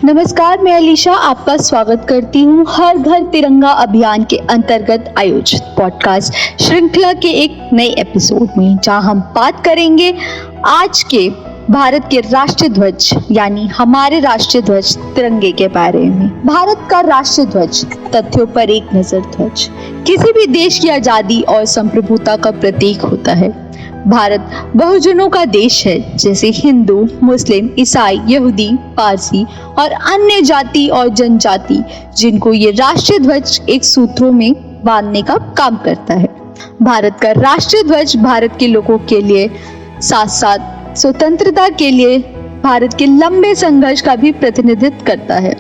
नमस्कार, मैं अलीशा आपका स्वागत करती हूँ हर घर तिरंगा अभियान के अंतर्गत आयोजित पॉडकास्ट श्रृंखला के एक नए एपिसोड में, जहाँ हम बात करेंगे आज के भारत के राष्ट्रीय ध्वज यानी हमारे राष्ट्रीय ध्वज तिरंगे के बारे में। भारत का राष्ट्रीय ध्वज तथ्यों पर एक नजर ध्वज किसी भी देश की आजादी और संप्रभुता का प्रतीक होता है। भारत बहुजनों का देश है, जैसे हिंदू, मुस्लिम, ईसाई, यहूदी, पारसी और अन्य जाति और जनजाति, जिनको ये राष्ट्रीय ध्वज एक सूत्रों में बांधने का काम करता है। भारत का राष्ट्रीय ध्वज भारत के लोगों के लिए साथ साथ स्वतंत्रता के लिए भारत के लंबे संघर्ष का भी प्रतिनिधित्व करता है।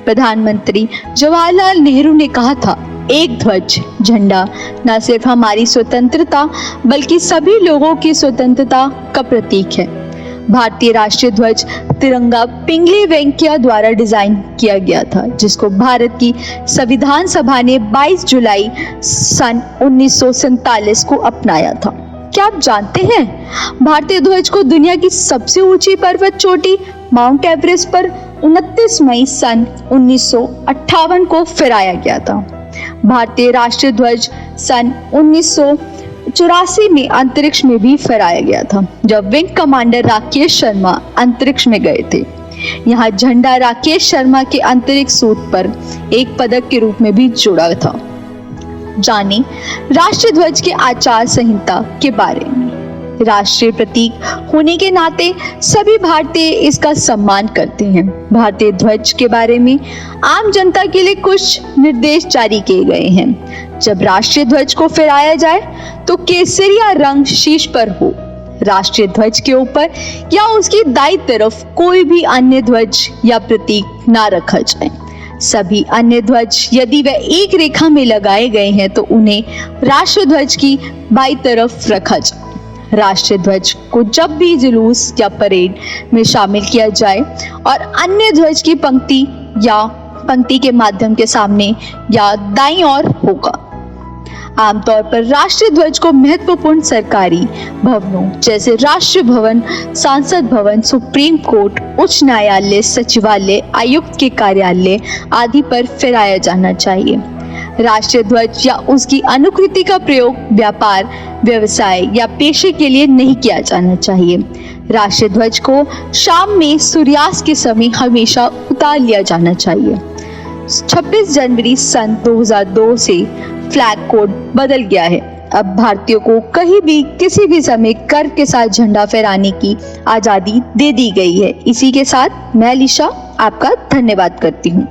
प्रधानमंत्री जवाहरलाल नेहरू ने कहा था, एक ध्वज झंडा न सिर्फ हमारी स्वतंत्रता बल्कि सभी लोगों की स्वतंत्रता का प्रतीक है। भारतीय राष्ट्रीय ध्वज तिरंगा पिंगली वेंकैया द्वारा डिजाइन किया गया था, जिसको भारत की संविधान सभा ने 22 जुलाई सन 1947 को अपनाया था। क्या आप जानते हैं, भारतीय ध्वज को दुनिया की सबसे ऊंची पर्वत चोटी माउंट एवरेस्ट पर 29 मई सन 1958 को फहराया गया था। भारतीय राष्ट्रीय ध्वज सन 1984 में अंतरिक्ष में भी फहराया गया था, जब विंग कमांडर राकेश शर्मा अंतरिक्ष में गए थे। यहाँ झंडा राकेश शर्मा के अंतरिक्ष सूट पर एक पदक के रूप में भी जुड़ा था। जाने राष्ट्रीय ध्वज के आचार संहिता के बारे में। राष्ट्रीय प्रतीक होने के नाते सभी भारतीय इसका सम्मान करते हैं। भारतीय ध्वज के बारे में आम जनता के लिए कुछ निर्देश जारी किए गए हैं। जब राष्ट्रीय ध्वज को फहराया जाए तो केसरिया रंग शीर्ष पर हो। राष्ट्रीय ध्वज के ऊपर या उसकी दाईं तरफ कोई भी अन्य ध्वज या प्रतीक ना रखा जाए। सभी अन्य ध्वज यदि वे एक रेखा में लगाए गए हैं तो उन्हें राष्ट्रीय ध्वज की बाईं तरफ रखा जाए। राष्ट्रीय ध्वज को जब भी जुलूस या परेड में शामिल किया जाए और अन्य ध्वज की पंक्ति के माध्यम के सामने या दाईं ओर होगा। आमतौर पर राष्ट्रीय ध्वज को महत्वपूर्ण सरकारी भवनों जैसे राष्ट्रीय भवन, संसद भवन, सुप्रीम कोर्ट, उच्च न्यायालय, सचिवालय, आयुक्त के कार्यालय आदि पर फहराया जाना चाहिए। राष्ट्रीय ध्वज या उसकी अनुकृति का प्रयोग व्यापार, व्यवसाय या पेशे के लिए नहीं किया जाना चाहिए। राष्ट्रीय ध्वज को शाम में सूर्यास्त के समय हमेशा उतार लिया जाना चाहिए। 26 जनवरी सन 2002 से फ्लैग कोड बदल गया है। अब भारतीयों को कहीं भी किसी भी समय गर्व के साथ झंडा फहराने की आजादी दे दी गई है। इसी के साथ मैं अलीशा आपका धन्यवाद करती हूँ।